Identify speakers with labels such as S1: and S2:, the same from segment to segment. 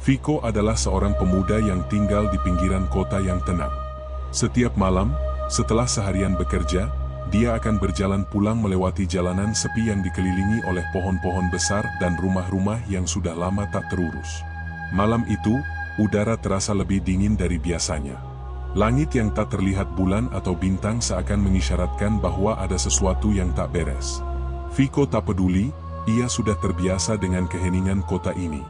S1: Viko adalah seorang pemuda yang tinggal di pinggiran kota yang tenang. Setiap malam, setelah seharian bekerja, dia akan berjalan pulang melewati jalanan sepi yang dikelilingi oleh pohon-pohon besar dan rumah-rumah yang sudah lama tak terurus. Malam itu, udara terasa lebih dingin dari biasanya. Langit yang tak terlihat bulan atau bintang seakan mengisyaratkan bahwa ada sesuatu yang tak beres. Viko tak peduli, ia sudah terbiasa dengan keheningan kota ini.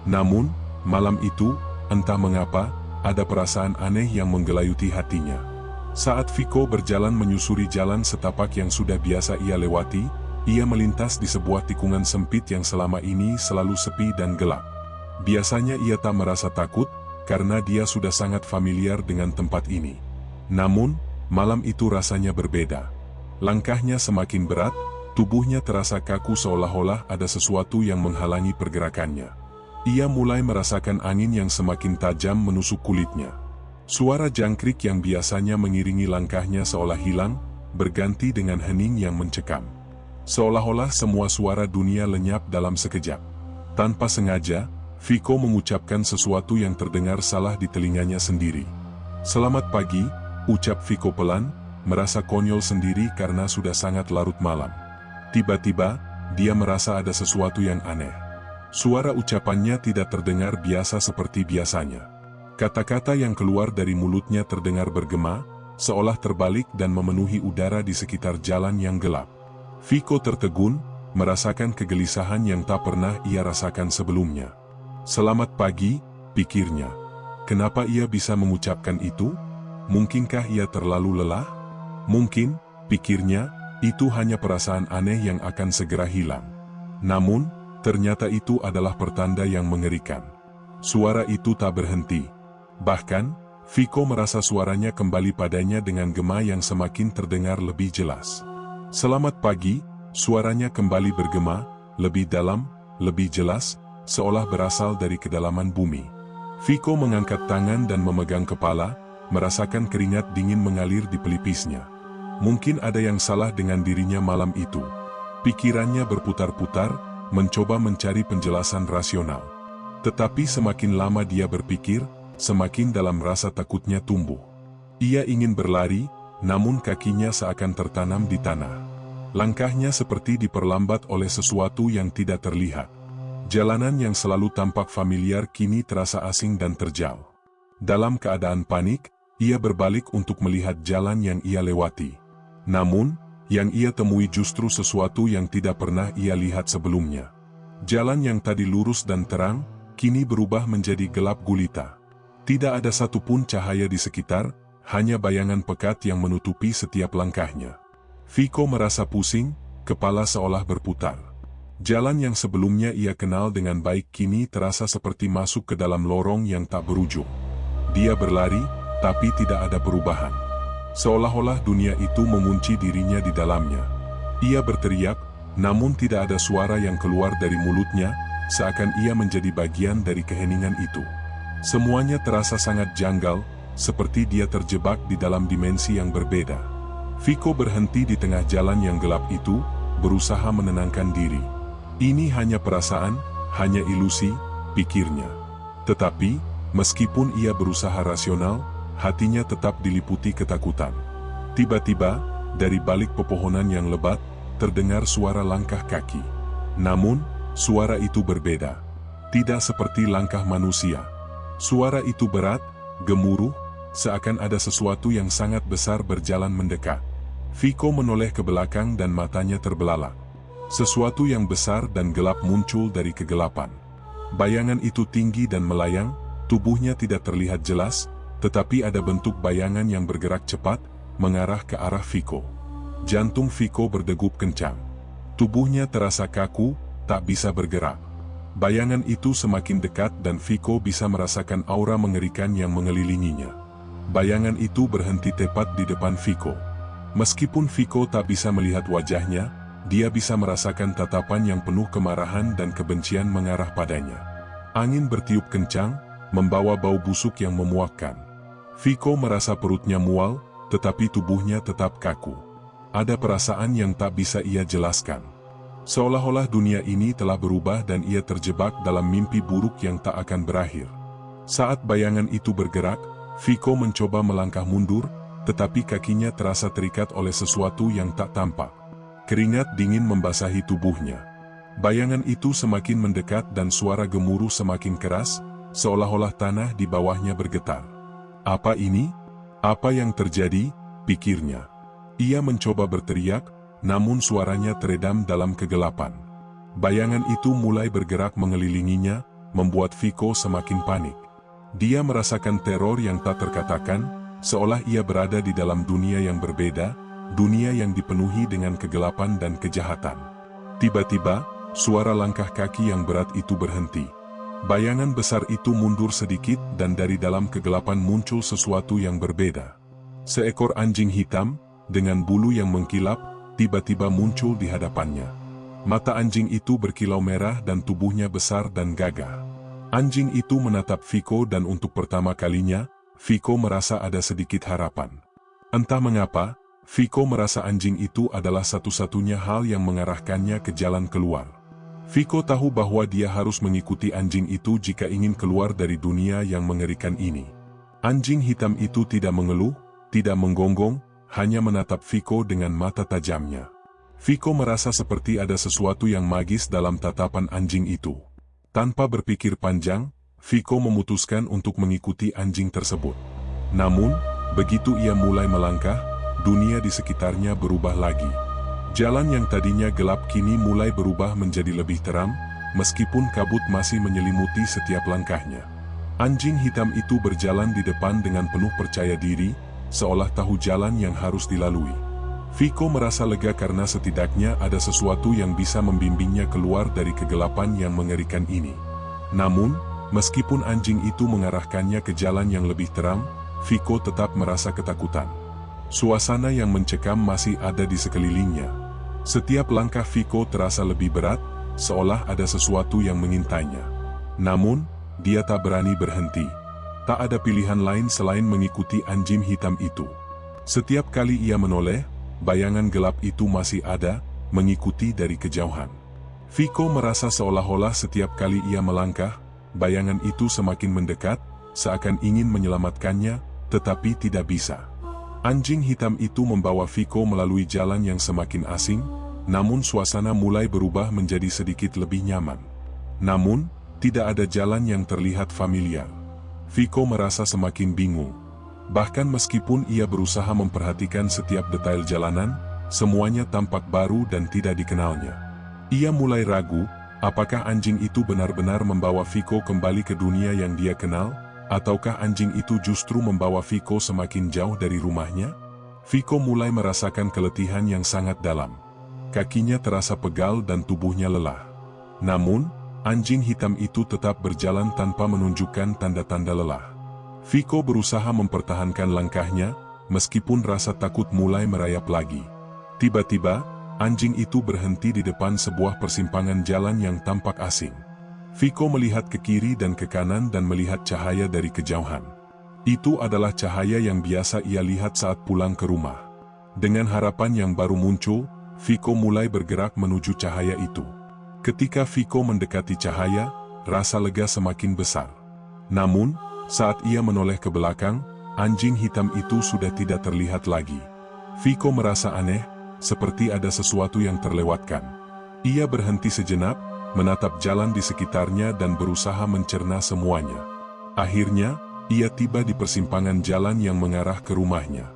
S1: Namun, malam itu, entah mengapa, ada perasaan aneh yang menggelayuti hatinya. Saat Viko berjalan menyusuri jalan setapak yang sudah biasa ia lewati, ia melintas di sebuah tikungan sempit yang selama ini selalu sepi dan gelap. Biasanya ia tak merasa takut, karena dia sudah sangat familiar dengan tempat ini. Namun, malam itu rasanya berbeda. Langkahnya semakin berat, tubuhnya terasa kaku seolah-olah ada sesuatu yang menghalangi pergerakannya. Ia mulai merasakan angin yang semakin tajam menusuk kulitnya. Suara jangkrik yang biasanya mengiringi langkahnya seolah hilang, berganti dengan hening yang mencekam. Seolah-olah semua suara dunia lenyap dalam sekejap. Tanpa sengaja, Viko mengucapkan sesuatu yang terdengar salah di telinganya sendiri. "Selamat pagi," ucap Viko pelan, merasa konyol sendiri karena sudah sangat larut malam. Tiba-tiba, dia merasa ada sesuatu yang aneh. Suara ucapannya tidak terdengar biasa seperti biasanya. Kata-kata yang keluar dari mulutnya terdengar bergema, seolah terbalik dan memenuhi udara di sekitar jalan yang gelap. Viko tertegun, merasakan kegelisahan yang tak pernah ia rasakan sebelumnya. "Selamat pagi," pikirnya. Kenapa ia bisa mengucapkan itu? Mungkinkah ia terlalu lelah? Mungkin, pikirnya, itu hanya perasaan aneh yang akan segera hilang. Namun, ternyata itu adalah pertanda yang mengerikan. Suara itu tak berhenti. Bahkan, Viko merasa suaranya kembali padanya dengan gema yang semakin terdengar lebih jelas. "Selamat pagi," suaranya kembali bergema, lebih dalam, lebih jelas, seolah berasal dari kedalaman bumi. Viko mengangkat tangan dan memegang kepala, merasakan keringat dingin mengalir di pelipisnya. Mungkin ada yang salah dengan dirinya malam itu. Pikirannya berputar-putar, mencoba mencari penjelasan rasional. Tetapi semakin lama dia berpikir, semakin dalam rasa takutnya tumbuh. Ia ingin berlari, namun kakinya seakan tertanam di tanah. Langkahnya seperti diperlambat oleh sesuatu yang tidak terlihat. Jalanan yang selalu tampak familiar kini terasa asing dan terjal. Dalam keadaan panik, ia berbalik untuk melihat jalan yang ia lewati. Namun, yang ia temui justru sesuatu yang tidak pernah ia lihat sebelumnya. Jalan yang tadi lurus dan terang, kini berubah menjadi gelap gulita. Tidak ada satupun cahaya di sekitar, hanya bayangan pekat yang menutupi setiap langkahnya. Viko merasa pusing, kepala seolah berputar. Jalan yang sebelumnya ia kenal dengan baik kini terasa seperti masuk ke dalam lorong yang tak berujung. Dia berlari, tapi tidak ada perubahan. Seolah-olah dunia itu mengunci dirinya di dalamnya. Ia berteriak, namun tidak ada suara yang keluar dari mulutnya, seakan ia menjadi bagian dari keheningan itu. Semuanya terasa sangat janggal, seperti dia terjebak di dalam dimensi yang berbeda. Viko berhenti di tengah jalan yang gelap itu, berusaha menenangkan diri. Ini hanya perasaan, hanya ilusi, pikirnya. Tetapi, meskipun ia berusaha rasional, hatinya tetap diliputi ketakutan. Tiba-tiba, dari balik pepohonan yang lebat, terdengar suara langkah kaki. Namun, suara itu berbeda. Tidak seperti langkah manusia. Suara itu berat, gemuruh, seakan ada sesuatu yang sangat besar berjalan mendekat. Viko menoleh ke belakang dan matanya terbelalak. Sesuatu yang besar dan gelap muncul dari kegelapan. Bayangan itu tinggi dan melayang, tubuhnya tidak terlihat jelas, tetapi ada bentuk bayangan yang bergerak cepat, mengarah ke arah Viko. Jantung Viko berdegup kencang. Tubuhnya terasa kaku, tak bisa bergerak. Bayangan itu semakin dekat dan Viko bisa merasakan aura mengerikan yang mengelilinginya. Bayangan itu berhenti tepat di depan Viko. Meskipun Viko tak bisa melihat wajahnya, dia bisa merasakan tatapan yang penuh kemarahan dan kebencian mengarah padanya. Angin bertiup kencang, membawa bau busuk yang memuakkan. Viko merasa perutnya mual, tetapi tubuhnya tetap kaku. Ada perasaan yang tak bisa ia jelaskan. Seolah-olah dunia ini telah berubah dan ia terjebak dalam mimpi buruk yang tak akan berakhir. Saat bayangan itu bergerak, Viko mencoba melangkah mundur, tetapi kakinya terasa terikat oleh sesuatu yang tak tampak. Keringat dingin membasahi tubuhnya. Bayangan itu semakin mendekat dan suara gemuruh semakin keras, seolah-olah tanah di bawahnya bergetar. Apa ini? Apa yang terjadi? Pikirnya. Ia mencoba berteriak, namun suaranya teredam dalam kegelapan. Bayangan itu mulai bergerak mengelilinginya, membuat Viko semakin panik. Dia merasakan teror yang tak terkatakan, seolah ia berada di dalam dunia yang berbeda, dunia yang dipenuhi dengan kegelapan dan kejahatan. Tiba-tiba, suara langkah kaki yang berat itu berhenti. Bayangan besar itu mundur sedikit dan dari dalam kegelapan muncul sesuatu yang berbeda. Seekor anjing hitam, dengan bulu yang mengkilap, tiba-tiba muncul di hadapannya. Mata anjing itu berkilau merah dan tubuhnya besar dan gagah. Anjing itu menatap Viko dan untuk pertama kalinya, Viko merasa ada sedikit harapan. Entah mengapa, Viko merasa anjing itu adalah satu-satunya hal yang mengarahkannya ke jalan keluar. Viko tahu bahwa dia harus mengikuti anjing itu jika ingin keluar dari dunia yang mengerikan ini. Anjing hitam itu tidak mengeluh, tidak menggonggong, hanya menatap Viko dengan mata tajamnya. Viko merasa seperti ada sesuatu yang magis dalam tatapan anjing itu. Tanpa berpikir panjang, Viko memutuskan untuk mengikuti anjing tersebut. Namun, begitu ia mulai melangkah, dunia di sekitarnya berubah lagi. Jalan yang tadinya gelap kini mulai berubah menjadi lebih terang, meskipun kabut masih menyelimuti setiap langkahnya. Anjing hitam itu berjalan di depan dengan penuh percaya diri, seolah tahu jalan yang harus dilalui. Viko merasa lega karena setidaknya ada sesuatu yang bisa membimbingnya keluar dari kegelapan yang mengerikan ini. Namun, meskipun anjing itu mengarahkannya ke jalan yang lebih terang, Viko tetap merasa ketakutan. Suasana yang mencekam masih ada di sekelilingnya. Setiap langkah Viko terasa lebih berat, seolah ada sesuatu yang mengintainya. Namun, dia tak berani berhenti. Tak ada pilihan lain selain mengikuti anjing hitam itu. Setiap kali ia menoleh, bayangan gelap itu masih ada, mengikuti dari kejauhan. Viko merasa seolah-olah setiap kali ia melangkah, bayangan itu semakin mendekat, seakan ingin menyelamatkannya, tetapi tidak bisa. Anjing hitam itu membawa Viko melalui jalan yang semakin asing, namun suasana mulai berubah menjadi sedikit lebih nyaman. Namun, tidak ada jalan yang terlihat familiar. Viko merasa semakin bingung. Bahkan meskipun ia berusaha memperhatikan setiap detail jalanan, semuanya tampak baru dan tidak dikenalnya. Ia mulai ragu, apakah anjing itu benar-benar membawa Viko kembali ke dunia yang dia kenal, ataukah anjing itu justru membawa Viko semakin jauh dari rumahnya? Viko mulai merasakan keletihan yang sangat dalam. Kakinya terasa pegal dan tubuhnya lelah. Namun, anjing hitam itu tetap berjalan tanpa menunjukkan tanda-tanda lelah. Viko berusaha mempertahankan langkahnya, meskipun rasa takut mulai merayap lagi. Tiba-tiba, anjing itu berhenti di depan sebuah persimpangan jalan yang tampak asing. Viko melihat ke kiri dan ke kanan dan melihat cahaya dari kejauhan. Itu adalah cahaya yang biasa ia lihat saat pulang ke rumah. Dengan harapan yang baru muncul, Viko mulai bergerak menuju cahaya itu. Ketika Viko mendekati cahaya, rasa lega semakin besar. Namun, saat ia menoleh ke belakang, anjing hitam itu sudah tidak terlihat lagi. Viko merasa aneh, seperti ada sesuatu yang terlewatkan. Ia berhenti sejenak, menatap jalan di sekitarnya dan berusaha mencerna semuanya. Akhirnya, ia tiba di persimpangan jalan yang mengarah ke rumahnya.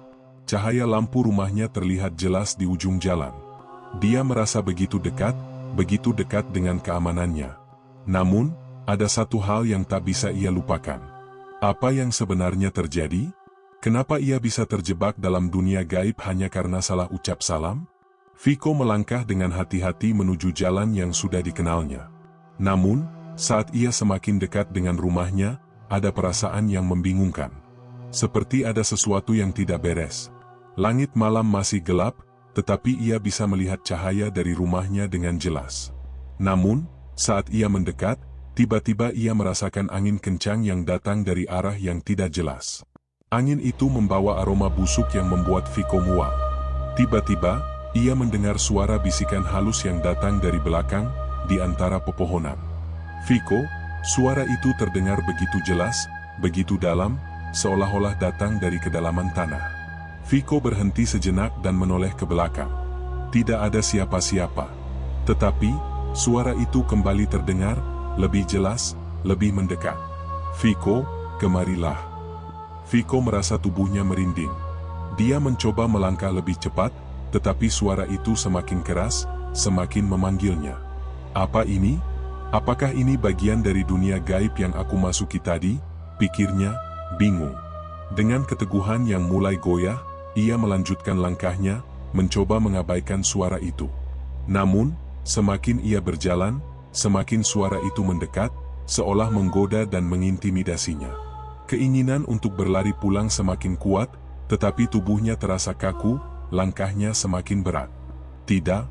S1: Cahaya lampu rumahnya terlihat jelas di ujung jalan. Dia merasa begitu dekat dengan keamanannya. Namun, ada satu hal yang tak bisa ia lupakan. Apa yang sebenarnya terjadi? Kenapa ia bisa terjebak dalam dunia gaib hanya karena salah ucap salam? Viko melangkah dengan hati-hati menuju jalan yang sudah dikenalnya. Namun, saat ia semakin dekat dengan rumahnya, ada perasaan yang membingungkan. Seperti ada sesuatu yang tidak beres. Langit malam masih gelap, tetapi ia bisa melihat cahaya dari rumahnya dengan jelas. Namun, saat ia mendekat, tiba-tiba ia merasakan angin kencang yang datang dari arah yang tidak jelas. Angin itu membawa aroma busuk yang membuat Viko mual. Tiba-tiba, ia mendengar suara bisikan halus yang datang dari belakang, di antara pepohonan. "Viko," suara itu terdengar begitu jelas, begitu dalam, seolah-olah datang dari kedalaman tanah. Viko berhenti sejenak dan menoleh ke belakang. Tidak ada siapa-siapa. Tetapi, suara itu kembali terdengar, lebih jelas, lebih mendekat. "Viko, kemarilah." Viko merasa tubuhnya merinding. Dia mencoba melangkah lebih cepat, tetapi suara itu semakin keras, semakin memanggilnya. "Apa ini? Apakah ini bagian dari dunia gaib yang aku masuki tadi?" pikirnya, bingung. Dengan keteguhan yang mulai goyah, ia melanjutkan langkahnya, mencoba mengabaikan suara itu. Namun, semakin ia berjalan, semakin suara itu mendekat, seolah menggoda dan mengintimidasinya. Keinginan untuk berlari pulang semakin kuat, tetapi tubuhnya terasa kaku, langkahnya semakin berat. "Tidak,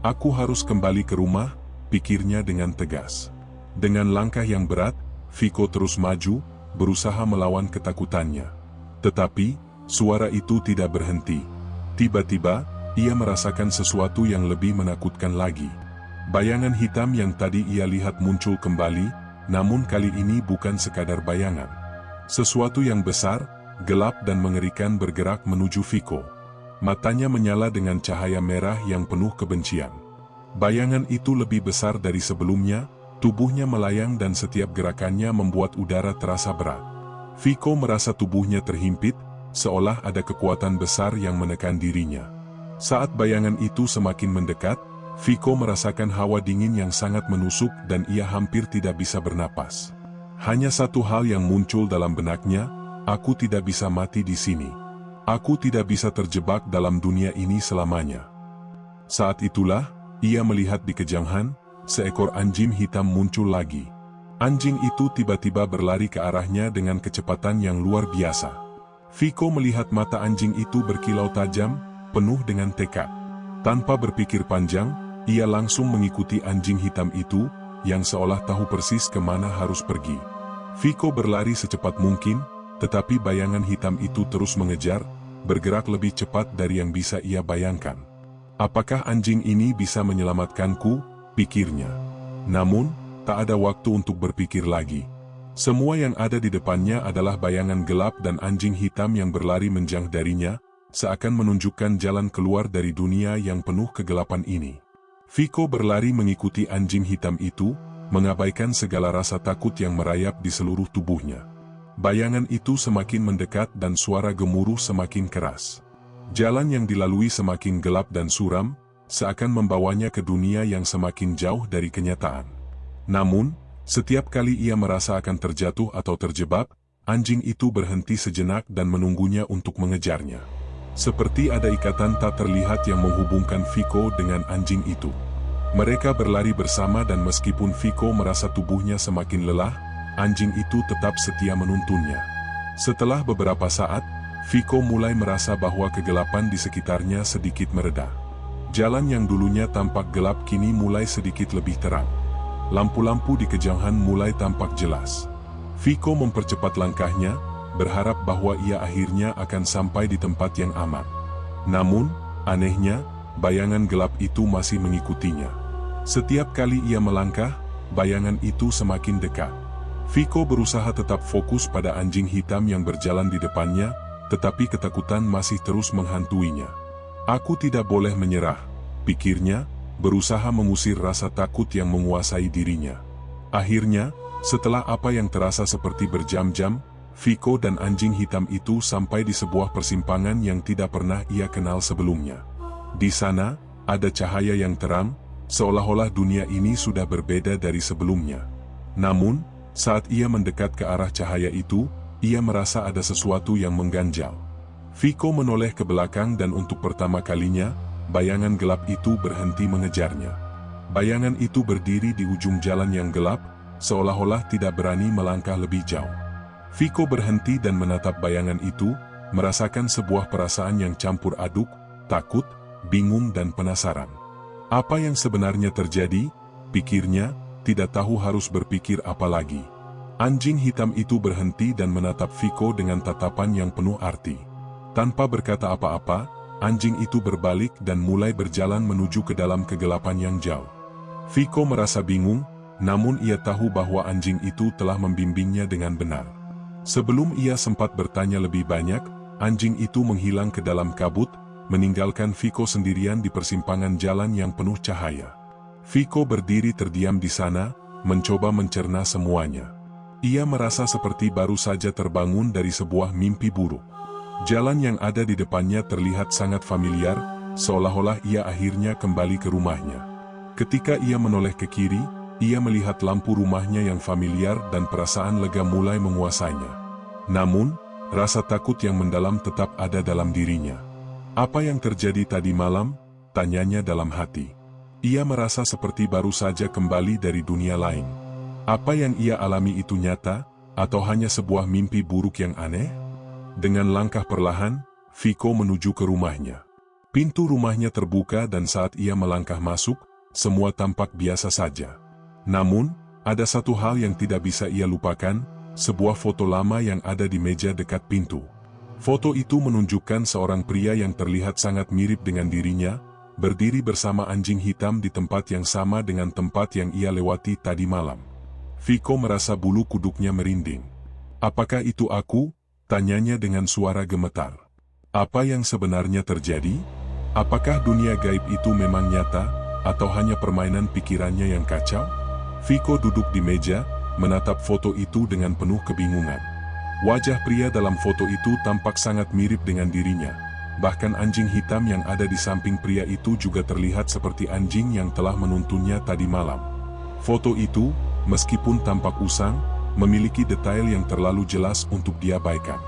S1: aku harus kembali ke rumah," pikirnya dengan tegas. Dengan langkah yang berat, Viko terus maju, berusaha melawan ketakutannya. Tetapi, suara itu tidak berhenti. Tiba-tiba, ia merasakan sesuatu yang lebih menakutkan lagi. Bayangan hitam yang tadi ia lihat muncul kembali, namun kali ini bukan sekadar bayangan. Sesuatu yang besar, gelap dan mengerikan bergerak menuju Viko. Matanya menyala dengan cahaya merah yang penuh kebencian. Bayangan itu lebih besar dari sebelumnya, tubuhnya melayang dan setiap gerakannya membuat udara terasa berat. Viko merasa tubuhnya terhimpit, seolah ada kekuatan besar yang menekan dirinya. Saat bayangan itu semakin mendekat, Viko merasakan hawa dingin yang sangat menusuk dan ia hampir tidak bisa bernapas. Hanya satu hal yang muncul dalam benaknya, "Aku tidak bisa mati di sini. Aku tidak bisa terjebak dalam dunia ini selamanya." Saat itulah, ia melihat di kejauhan, seekor anjing hitam muncul lagi. Anjing itu tiba-tiba berlari ke arahnya dengan kecepatan yang luar biasa. Viko melihat mata anjing itu berkilau tajam, penuh dengan tekad. Tanpa berpikir panjang, ia langsung mengikuti anjing hitam itu, yang seolah tahu persis kemana harus pergi. Viko berlari secepat mungkin, tetapi bayangan hitam itu terus mengejar, bergerak lebih cepat dari yang bisa ia bayangkan. "Apakah anjing ini bisa menyelamatkanku?" pikirnya. Namun, tak ada waktu untuk berpikir lagi. Semua yang ada di depannya adalah bayangan gelap dan anjing hitam yang berlari menjauh darinya, seakan menunjukkan jalan keluar dari dunia yang penuh kegelapan ini. Viko berlari mengikuti anjing hitam itu, mengabaikan segala rasa takut yang merayap di seluruh tubuhnya. Bayangan itu semakin mendekat dan suara gemuruh semakin keras. Jalan yang dilalui semakin gelap dan suram, seakan membawanya ke dunia yang semakin jauh dari kenyataan. Namun, setiap kali ia merasa akan terjatuh atau terjebak, anjing itu berhenti sejenak dan menunggunya untuk mengejarnya. Seperti ada ikatan tak terlihat yang menghubungkan Viko dengan anjing itu. Mereka berlari bersama dan meskipun Viko merasa tubuhnya semakin lelah, anjing itu tetap setia menuntunnya. Setelah beberapa saat, Viko mulai merasa bahwa kegelapan di sekitarnya sedikit mereda. Jalan yang dulunya tampak gelap kini mulai sedikit lebih terang. Lampu-lampu di kejauhan mulai tampak jelas. Viko mempercepat langkahnya, berharap bahwa ia akhirnya akan sampai di tempat yang aman. Namun, anehnya, bayangan gelap itu masih mengikutinya. Setiap kali ia melangkah, bayangan itu semakin dekat. Viko berusaha tetap fokus pada anjing hitam yang berjalan di depannya, tetapi ketakutan masih terus menghantuinya. "Aku tidak boleh menyerah," pikirnya, berusaha mengusir rasa takut yang menguasai dirinya. Akhirnya, setelah apa yang terasa seperti berjam-jam, Viko dan anjing hitam itu sampai di sebuah persimpangan yang tidak pernah ia kenal sebelumnya. Di sana, ada cahaya yang terang, seolah-olah dunia ini sudah berbeda dari sebelumnya. Namun, saat ia mendekat ke arah cahaya itu, ia merasa ada sesuatu yang mengganjal. Viko menoleh ke belakang dan untuk pertama kalinya, bayangan gelap itu berhenti mengejarnya. Bayangan itu berdiri di ujung jalan yang gelap, seolah-olah tidak berani melangkah lebih jauh. Viko berhenti dan menatap bayangan itu, merasakan sebuah perasaan yang campur aduk, takut, bingung dan penasaran. Apa yang sebenarnya terjadi? Pikirnya, tidak tahu harus berpikir apa lagi. Anjing hitam itu berhenti dan menatap Viko dengan tatapan yang penuh arti. Tanpa berkata apa-apa, anjing itu berbalik dan mulai berjalan menuju ke dalam kegelapan yang jauh. Viko merasa bingung, namun ia tahu bahwa anjing itu telah membimbingnya dengan benar. Sebelum ia sempat bertanya lebih banyak, anjing itu menghilang ke dalam kabut, meninggalkan Viko sendirian di persimpangan jalan yang penuh cahaya. Viko berdiri terdiam di sana, mencoba mencerna semuanya. Ia merasa seperti baru saja terbangun dari sebuah mimpi buruk. Jalan yang ada di depannya terlihat sangat familiar, seolah-olah ia akhirnya kembali ke rumahnya. Ketika ia menoleh ke kiri, ia melihat lampu rumahnya yang familiar dan perasaan lega mulai menguasainya. Namun, rasa takut yang mendalam tetap ada dalam dirinya. Apa yang terjadi tadi malam? Tanyanya dalam hati. Ia merasa seperti baru saja kembali dari dunia lain. Apa yang ia alami itu nyata, atau hanya sebuah mimpi buruk yang aneh? Dengan langkah perlahan, Viko menuju ke rumahnya. Pintu rumahnya terbuka dan saat ia melangkah masuk, semua tampak biasa saja. Namun, ada satu hal yang tidak bisa ia lupakan, sebuah foto lama yang ada di meja dekat pintu. Foto itu menunjukkan seorang pria yang terlihat sangat mirip dengan dirinya, berdiri bersama anjing hitam di tempat yang sama dengan tempat yang ia lewati tadi malam. Viko merasa bulu kuduknya merinding. "Apakah itu aku?" tanyanya dengan suara gemetar. Apa yang sebenarnya terjadi? Apakah dunia gaib itu memang nyata, atau hanya permainan pikirannya yang kacau? Viko duduk di meja, menatap foto itu dengan penuh kebingungan. Wajah pria dalam foto itu tampak sangat mirip dengan dirinya. Bahkan anjing hitam yang ada di samping pria itu juga terlihat seperti anjing yang telah menuntunnya tadi malam. Foto itu, meskipun tampak usang, memiliki detail yang terlalu jelas untuk diabaikan.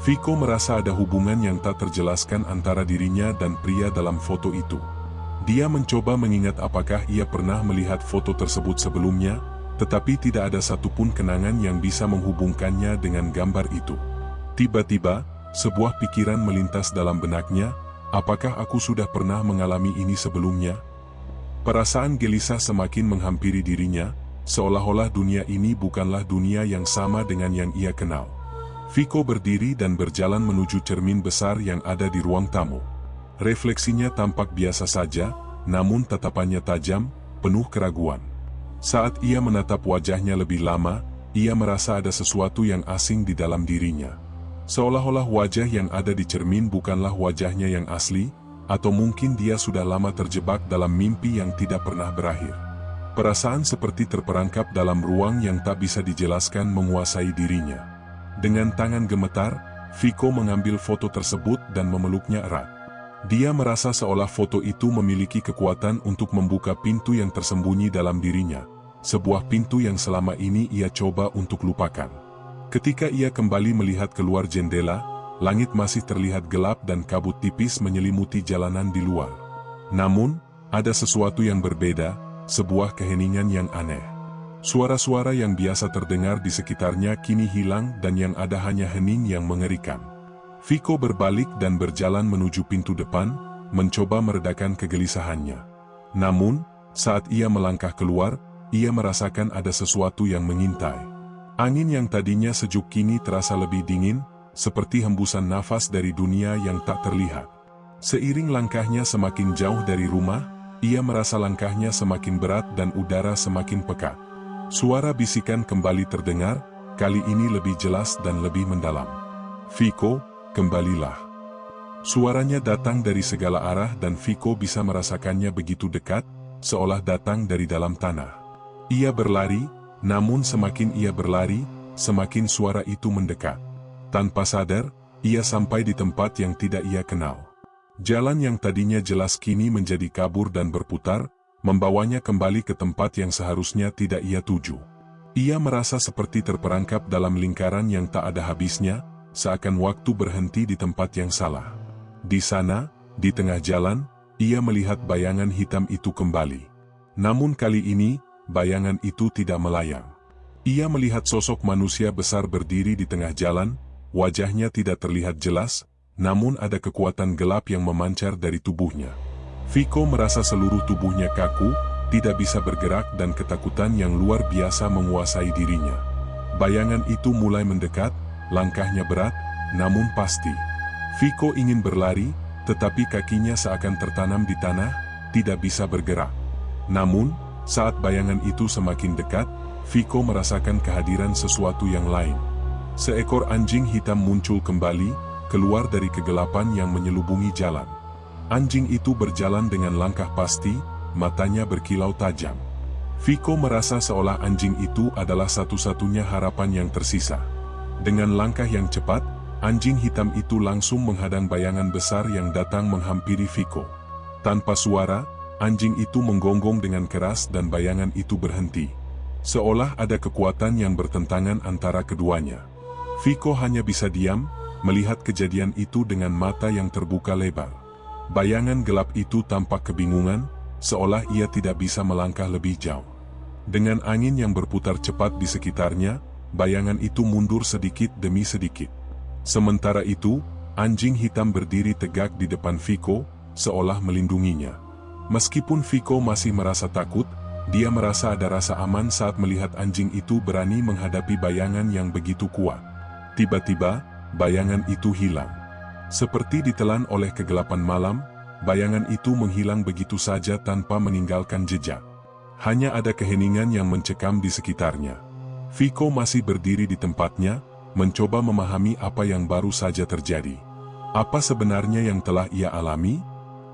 S1: Viko merasa ada hubungan yang tak terjelaskan antara dirinya dan pria dalam foto itu. Dia mencoba mengingat apakah ia pernah melihat foto tersebut sebelumnya, tetapi tidak ada satupun kenangan yang bisa menghubungkannya dengan gambar itu. Tiba-tiba, sebuah pikiran melintas dalam benaknya, apakah aku sudah pernah mengalami ini sebelumnya? Perasaan gelisah semakin menghampiri dirinya, seolah-olah dunia ini bukanlah dunia yang sama dengan yang ia kenal. Viko berdiri dan berjalan menuju cermin besar yang ada di ruang tamu. Refleksinya tampak biasa saja, namun tatapannya tajam, penuh keraguan. Saat ia menatap wajahnya lebih lama, ia merasa ada sesuatu yang asing di dalam dirinya. Seolah-olah wajah yang ada di cermin bukanlah wajahnya yang asli, atau mungkin dia sudah lama terjebak dalam mimpi yang tidak pernah berakhir. Perasaan seperti terperangkap dalam ruang yang tak bisa dijelaskan menguasai dirinya. Dengan tangan gemetar, Viko mengambil foto tersebut dan memeluknya erat. Dia merasa seolah foto itu memiliki kekuatan untuk membuka pintu yang tersembunyi dalam dirinya, sebuah pintu yang selama ini ia coba untuk lupakan. Ketika ia kembali melihat keluar jendela, langit masih terlihat gelap dan kabut tipis menyelimuti jalanan di luar. Namun, ada sesuatu yang berbeda, sebuah keheningan yang aneh. Suara-suara yang biasa terdengar di sekitarnya kini hilang dan yang ada hanya hening yang mengerikan. Viko berbalik dan berjalan menuju pintu depan, mencoba meredakan kegelisahannya. Namun, saat ia melangkah keluar, ia merasakan ada sesuatu yang mengintai. Angin yang tadinya sejuk kini terasa lebih dingin, seperti hembusan nafas dari dunia yang tak terlihat. Seiring langkahnya semakin jauh dari rumah, ia merasa langkahnya semakin berat dan udara semakin pekat. Suara bisikan kembali terdengar, kali ini lebih jelas dan lebih mendalam. "Viko, kembalilah." Suaranya datang dari segala arah dan Viko bisa merasakannya begitu dekat, seolah datang dari dalam tanah. Ia berlari, namun semakin ia berlari, semakin suara itu mendekat. Tanpa sadar, ia sampai di tempat yang tidak ia kenal. Jalan yang tadinya jelas kini menjadi kabur dan berputar, membawanya kembali ke tempat yang seharusnya tidak ia tuju. Ia merasa seperti terperangkap dalam lingkaran yang tak ada habisnya, seakan waktu berhenti di tempat yang salah. Di sana, di tengah jalan, ia melihat bayangan hitam itu kembali. Namun kali ini, bayangan itu tidak melayang. Ia melihat sosok manusia besar berdiri di tengah jalan, wajahnya tidak terlihat jelas, namun ada kekuatan gelap yang memancar dari tubuhnya. Viko merasa seluruh tubuhnya kaku, tidak bisa bergerak dan ketakutan yang luar biasa menguasai dirinya. Bayangan itu mulai mendekat, langkahnya berat, namun pasti. Viko ingin berlari, tetapi kakinya seakan tertanam di tanah, tidak bisa bergerak. Namun, saat bayangan itu semakin dekat, Viko merasakan kehadiran sesuatu yang lain. Seekor anjing hitam muncul kembali, keluar dari kegelapan yang menyelubungi jalan. Anjing itu berjalan dengan langkah pasti, matanya berkilau tajam. Viko merasa seolah anjing itu adalah satu-satunya harapan yang tersisa. Dengan langkah yang cepat, anjing hitam itu langsung menghadang bayangan besar yang datang menghampiri Viko. Tanpa suara, anjing itu menggonggong dengan keras dan bayangan itu berhenti. Seolah ada kekuatan yang bertentangan antara keduanya. Viko hanya bisa diam, melihat kejadian itu dengan mata yang terbuka lebar. Bayangan gelap itu tampak kebingungan, seolah ia tidak bisa melangkah lebih jauh. Dengan angin yang berputar cepat di sekitarnya, bayangan itu mundur sedikit demi sedikit. Sementara itu, anjing hitam berdiri tegak di depan Viko, seolah melindunginya. Meskipun Viko masih merasa takut, dia merasa ada rasa aman saat melihat anjing itu berani menghadapi bayangan yang begitu kuat. Tiba-tiba, bayangan itu hilang. Seperti ditelan oleh kegelapan malam, bayangan itu menghilang begitu saja tanpa meninggalkan jejak. Hanya ada keheningan yang mencekam di sekitarnya. Viko masih berdiri di tempatnya, mencoba memahami apa yang baru saja terjadi. Apa sebenarnya yang telah ia alami?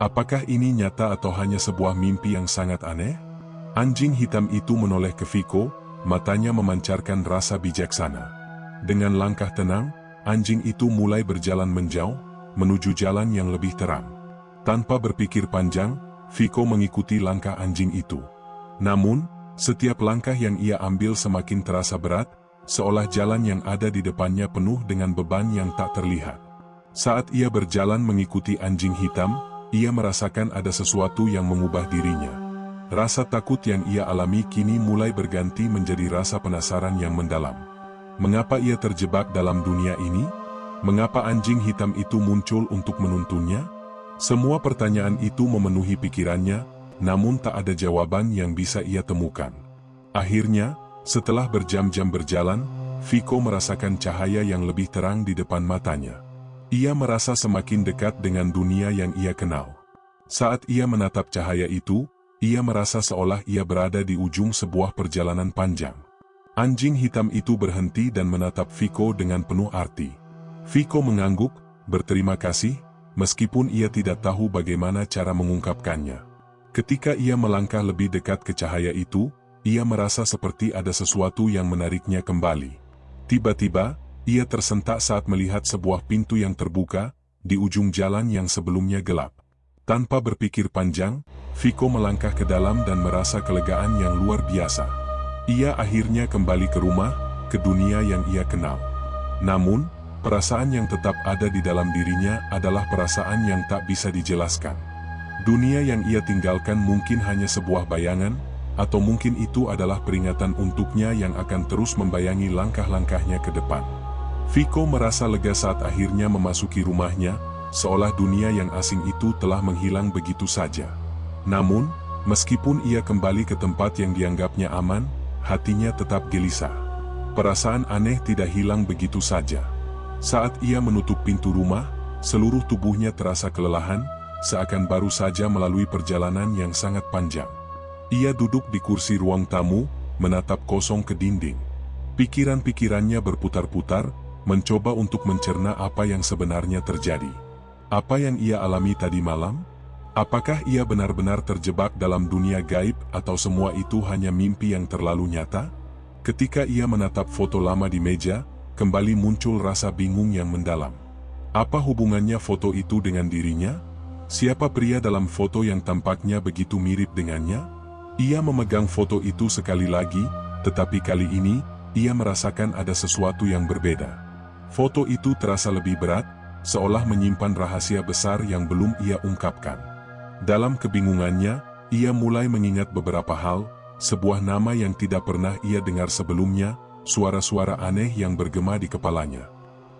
S1: Apakah ini nyata atau hanya sebuah mimpi yang sangat aneh? Anjing hitam itu menoleh ke Viko, matanya memancarkan rasa bijaksana. Dengan langkah tenang, anjing itu mulai berjalan menjauh, menuju jalan yang lebih terang. Tanpa berpikir panjang, Viko mengikuti langkah anjing itu. Namun, setiap langkah yang ia ambil semakin terasa berat, seolah jalan yang ada di depannya penuh dengan beban yang tak terlihat. Saat ia berjalan mengikuti anjing hitam, ia merasakan ada sesuatu yang mengubah dirinya. Rasa takut yang ia alami kini mulai berganti menjadi rasa penasaran yang mendalam. Mengapa ia terjebak dalam dunia ini? Mengapa anjing hitam itu muncul untuk menuntunnya? Semua pertanyaan itu memenuhi pikirannya, namun tak ada jawaban yang bisa ia temukan. Akhirnya, setelah berjam-jam berjalan, Viko merasakan cahaya yang lebih terang di depan matanya. Ia merasa semakin dekat dengan dunia yang ia kenal. Saat ia menatap cahaya itu, ia merasa seolah ia berada di ujung sebuah perjalanan panjang. Anjing hitam itu berhenti dan menatap Viko dengan penuh arti. Viko mengangguk, berterima kasih, meskipun ia tidak tahu bagaimana cara mengungkapkannya. Ketika ia melangkah lebih dekat ke cahaya itu, ia merasa seperti ada sesuatu yang menariknya kembali. Tiba-tiba, ia tersentak saat melihat sebuah pintu yang terbuka di ujung jalan yang sebelumnya gelap. Tanpa berpikir panjang, Viko melangkah ke dalam dan merasa kelegaan yang luar biasa. Ia akhirnya kembali ke rumah, ke dunia yang ia kenal. Namun, perasaan yang tetap ada di dalam dirinya adalah perasaan yang tak bisa dijelaskan. Dunia yang ia tinggalkan mungkin hanya sebuah bayangan, atau mungkin itu adalah peringatan untuknya yang akan terus membayangi langkah-langkahnya ke depan. Viko merasa lega saat akhirnya memasuki rumahnya, seolah dunia yang asing itu telah menghilang begitu saja. Namun, meskipun ia kembali ke tempat yang dianggapnya aman, hatinya tetap gelisah. Perasaan aneh tidak hilang begitu saja. Saat ia menutup pintu rumah, seluruh tubuhnya terasa kelelahan, seakan baru saja melalui perjalanan yang sangat panjang. Ia duduk di kursi ruang tamu, menatap kosong ke dinding. Pikiran-pikirannya berputar-putar, mencoba untuk mencerna apa yang sebenarnya terjadi. Apa yang ia alami tadi malam? Apakah ia benar-benar terjebak dalam dunia gaib atau semua itu hanya mimpi yang terlalu nyata? Ketika ia menatap foto lama di meja, kembali muncul rasa bingung yang mendalam. Apa hubungannya foto itu dengan dirinya? Siapa pria dalam foto yang tampaknya begitu mirip dengannya? Ia memegang foto itu sekali lagi, tetapi kali ini, ia merasakan ada sesuatu yang berbeda. Foto itu terasa lebih berat, seolah menyimpan rahasia besar yang belum ia ungkapkan. Dalam kebingungannya, ia mulai mengingat beberapa hal, sebuah nama yang tidak pernah ia dengar sebelumnya, suara-suara aneh yang bergema di kepalanya.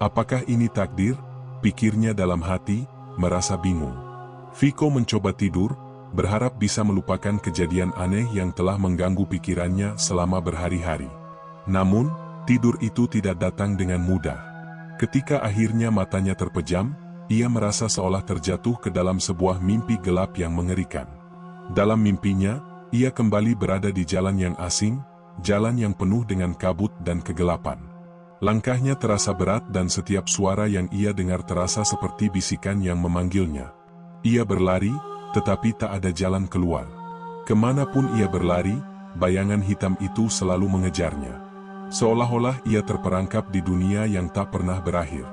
S1: Apakah ini takdir? Pikirnya dalam hati, merasa bingung. Viko mencoba tidur, berharap bisa melupakan kejadian aneh yang telah mengganggu pikirannya selama berhari-hari. Namun, tidur itu tidak datang dengan mudah. Ketika akhirnya matanya terpejam, ia merasa seolah terjatuh ke dalam sebuah mimpi gelap yang mengerikan. Dalam mimpinya, ia kembali berada di jalan yang asing, jalan yang penuh dengan kabut dan kegelapan. Langkahnya terasa berat dan setiap suara yang ia dengar terasa seperti bisikan yang memanggilnya. Ia berlari, tetapi tak ada jalan keluar. Kemanapun ia berlari, bayangan hitam itu selalu mengejarnya. Seolah-olah ia terperangkap di dunia yang tak pernah berakhir.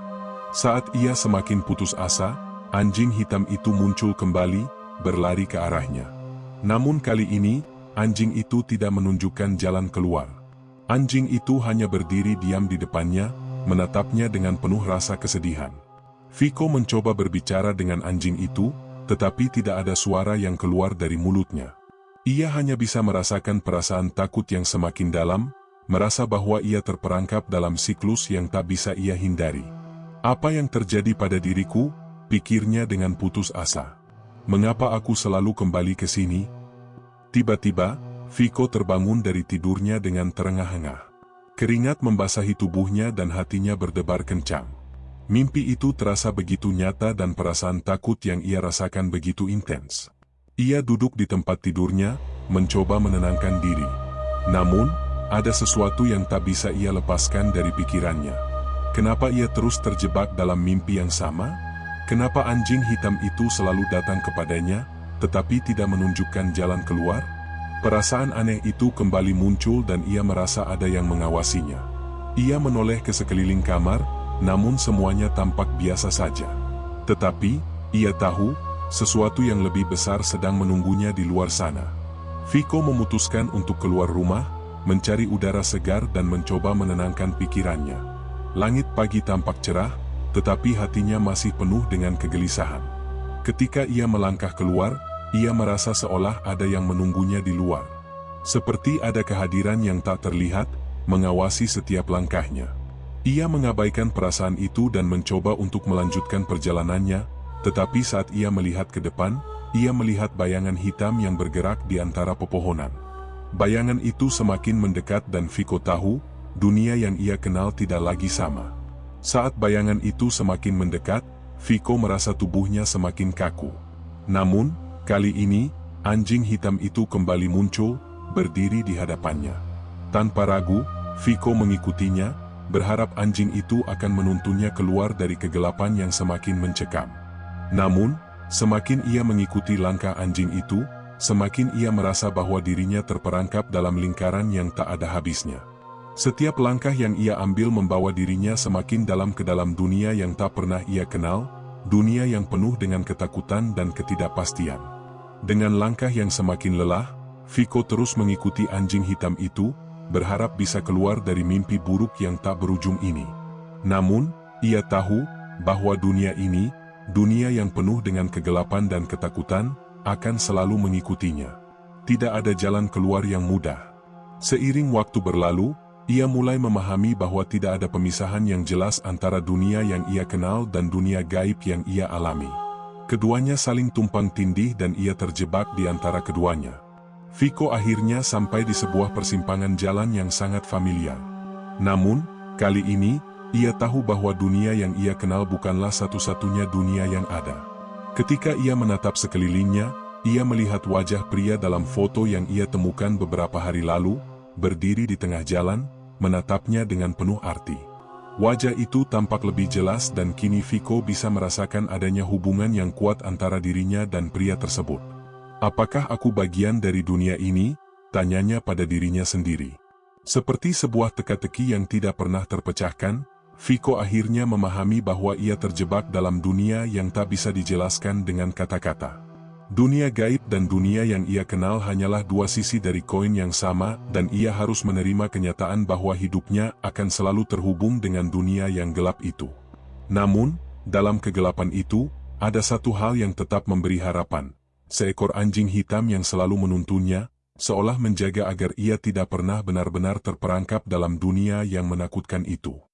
S1: Saat ia semakin putus asa, anjing hitam itu muncul kembali, berlari ke arahnya. Namun kali ini, anjing itu tidak menunjukkan jalan keluar. Anjing itu hanya berdiri diam di depannya, menatapnya dengan penuh rasa kesedihan. Viko mencoba berbicara dengan anjing itu, tetapi tidak ada suara yang keluar dari mulutnya. Ia hanya bisa merasakan perasaan takut yang semakin dalam, merasa bahwa ia terperangkap dalam siklus yang tak bisa ia hindari. Apa yang terjadi pada diriku? Pikirnya dengan putus asa. Mengapa aku selalu kembali ke sini? Tiba-tiba, Viko terbangun dari tidurnya dengan terengah-engah. Keringat membasahi tubuhnya dan hatinya berdebar kencang. Mimpi itu terasa begitu nyata dan perasaan takut yang ia rasakan begitu intens. Ia duduk di tempat tidurnya, mencoba menenangkan diri. Namun, ada sesuatu yang tak bisa ia lepaskan dari pikirannya. Kenapa ia terus terjebak dalam mimpi yang sama? Kenapa anjing hitam itu selalu datang kepadanya, tetapi tidak menunjukkan jalan keluar? Perasaan aneh itu kembali muncul dan ia merasa ada yang mengawasinya. Ia menoleh ke sekeliling kamar, namun semuanya tampak biasa saja. Tetapi, ia tahu, sesuatu yang lebih besar sedang menunggunya di luar sana. Viko memutuskan untuk keluar rumah, mencari udara segar dan mencoba menenangkan pikirannya. Langit pagi tampak cerah, tetapi hatinya masih penuh dengan kegelisahan. Ketika ia melangkah keluar, ia merasa seolah ada yang menunggunya di luar. Seperti ada kehadiran yang tak terlihat, mengawasi setiap langkahnya. Ia mengabaikan perasaan itu dan mencoba untuk melanjutkan perjalanannya, tetapi saat ia melihat ke depan, ia melihat bayangan hitam yang bergerak di antara pepohonan. Bayangan itu semakin mendekat dan Viko tahu, dunia yang ia kenal tidak lagi sama. Saat bayangan itu semakin mendekat, Viko merasa tubuhnya semakin kaku. Namun, kali ini, anjing hitam itu kembali muncul, berdiri di hadapannya. Tanpa ragu, Viko mengikutinya, berharap anjing itu akan menuntunnya keluar dari kegelapan yang semakin mencekam. Namun, semakin ia mengikuti langkah anjing itu, semakin ia merasa bahwa dirinya terperangkap dalam lingkaran yang tak ada habisnya. Setiap langkah yang ia ambil membawa dirinya semakin dalam ke dalam dunia yang tak pernah ia kenal, dunia yang penuh dengan ketakutan dan ketidakpastian. Dengan langkah yang semakin lelah, Viko terus mengikuti anjing hitam itu, berharap bisa keluar dari mimpi buruk yang tak berujung ini. Namun, ia tahu bahwa dunia ini, dunia yang penuh dengan kegelapan dan ketakutan, akan selalu mengikutinya. Tidak ada jalan keluar yang mudah. Seiring waktu berlalu, ia mulai memahami bahwa tidak ada pemisahan yang jelas antara dunia yang ia kenal dan dunia gaib yang ia alami. Keduanya saling tumpang tindih dan ia terjebak di antara keduanya. Viko akhirnya sampai di sebuah persimpangan jalan yang sangat familiar. Namun, kali ini, ia tahu bahwa dunia yang ia kenal bukanlah satu-satunya dunia yang ada. Ketika ia menatap sekelilingnya, ia melihat wajah pria dalam foto yang ia temukan beberapa hari lalu, berdiri di tengah jalan, menatapnya dengan penuh arti. Wajah itu tampak lebih jelas dan kini Viko bisa merasakan adanya hubungan yang kuat antara dirinya dan pria tersebut. Apakah aku bagian dari dunia ini? Tanyanya pada dirinya sendiri. Seperti sebuah teka-teki yang tidak pernah terpecahkan, Viko akhirnya memahami bahwa ia terjebak dalam dunia yang tak bisa dijelaskan dengan kata-kata. Dunia gaib dan dunia yang ia kenal hanyalah dua sisi dari koin yang sama dan ia harus menerima kenyataan bahwa hidupnya akan selalu terhubung dengan dunia yang gelap itu. Namun, dalam kegelapan itu, ada satu hal yang tetap memberi harapan. Seekor anjing hitam yang selalu menuntunnya, seolah menjaga agar ia tidak pernah benar-benar terperangkap dalam dunia yang menakutkan itu.